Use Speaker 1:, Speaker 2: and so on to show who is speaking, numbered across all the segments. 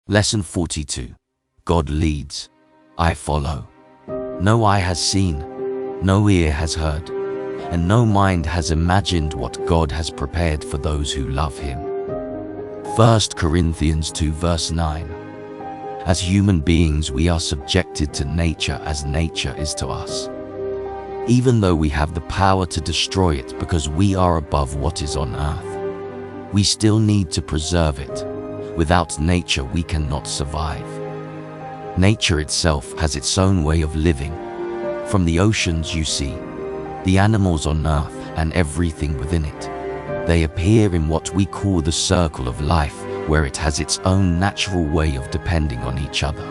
Speaker 1: Lesson 42. God leads, I follow. No eye has seen, no ear has heard, and no mind has imagined what God has prepared for those who love Him. 1 Corinthians 2 verse 9. As human beings, we are subjected to nature as nature is to us. Even though we have the power to destroy it because we are above what is on earth, we still need to preserve it. Without nature, we cannot survive. Nature itself has its own way of living. From the oceans you see, the animals on earth and everything within it. They appear in what we call the circle of life, where it has its own natural way of depending on each other.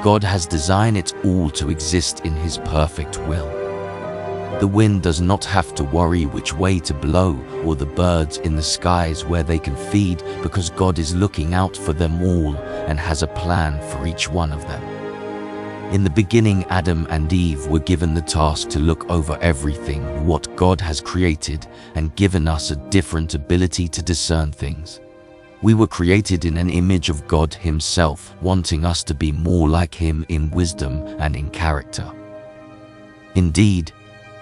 Speaker 1: God has designed it all to exist in His perfect will. The wind does not have to worry which way to blow, or the birds in the skies where they can feed, because God is looking out for them all and has a plan for each one of them. In the beginning, Adam and Eve were given the task to look over everything what God has created and given us a different ability to discern things. We were created in an image of God Himself, wanting us to be more like Him in wisdom and in character. Indeed,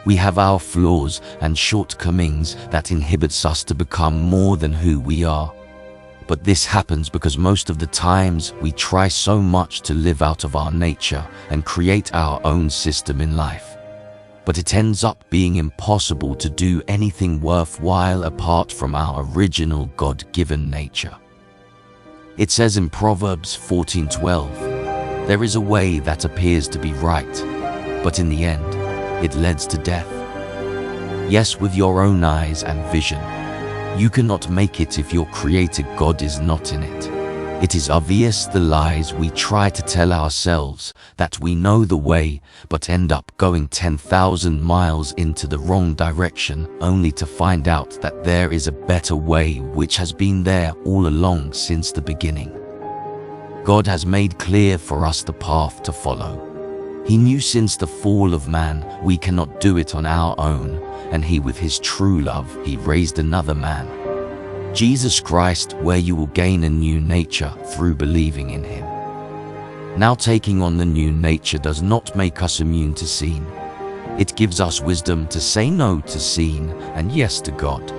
Speaker 1: we have our flaws and shortcomings that inhibits us to become more than who we are. But this happens because most of the times we try so much to live out of our nature and create our own system in life. But it ends up being impossible to do anything worthwhile apart from our original God-given nature. It says in Proverbs 14:12, "There is a way that appears to be right, but in the end, it leads to death." Yes, with your own eyes and vision, you cannot make it if your creator God is not in it. It is obvious the lies we try to tell ourselves that we know the way, but end up going 10,000 miles into the wrong direction, only to find out that there is a better way which has been there all along since the beginning. God has made clear for us the path to follow. He knew since the fall of man we cannot do it on our own, and He, with His true love, He raised another man, Jesus Christ, where you will gain a new nature through believing in Him. Now, taking on the new nature does not make us immune to sin. It gives us wisdom to say no to sin and yes to God.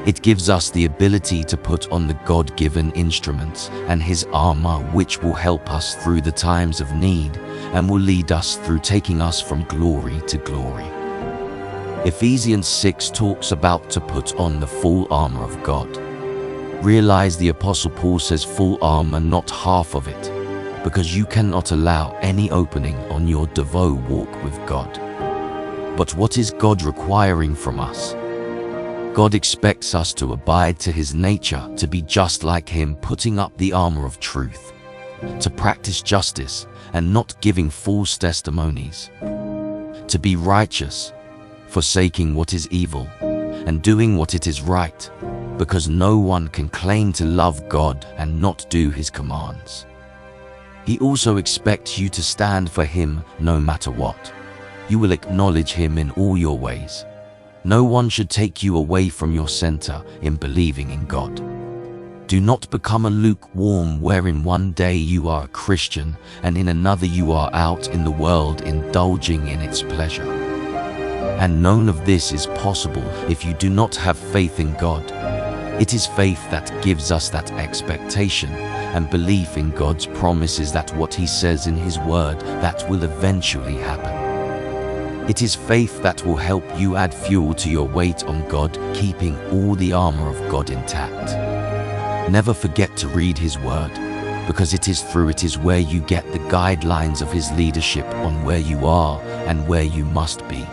Speaker 1: It gives us the ability to put on the God-given instruments and His armor, which will help us through the times of need and will lead us through, taking us from glory to glory. Ephesians 6 talks about to put on the full armor of God. Realize the Apostle Paul says full armor, not half of it, because you cannot allow any opening on your devout walk with God. But what is God requiring from us? God expects us to abide to His nature, to be just like Him, putting up the armor of truth, to practice justice and not giving false testimonies, to be righteous, forsaking what is evil and doing what it is right, because no one can claim to love God and not do His commands. He also expects you to stand for Him no matter what. You will acknowledge Him in all your ways. No one should take you away from your center in believing in God. Do not become a lukewarm, wherein one day you are a Christian and in another you are out in the world indulging in its pleasure. And none of this is possible if you do not have faith in God. It is faith that gives us that expectation and belief in God's promises, that what He says in His word, that will eventually happen. It is faith that will help you add fuel to your weight on God, keeping all the armor of God intact. Never forget to read His word, because it is through it is where you get the guidelines of His leadership on where you are and where you must be.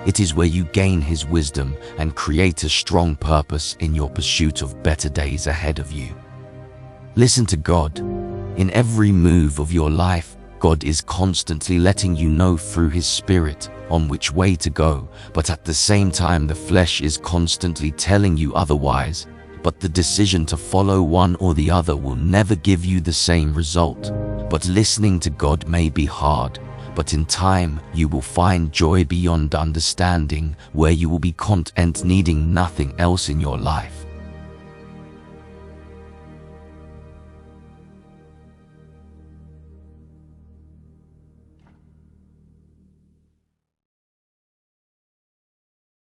Speaker 1: It is where you gain His wisdom and create a strong purpose in your pursuit of better days ahead of you. Listen to God. In every move of your life, God is constantly letting you know through His Spirit on which way to go, but at the same time the flesh is constantly telling you otherwise. But the decision to follow one or the other will never give you the same result. But listening to God may be hard, but in time you will find joy beyond understanding, where you will be content, needing nothing else in your life.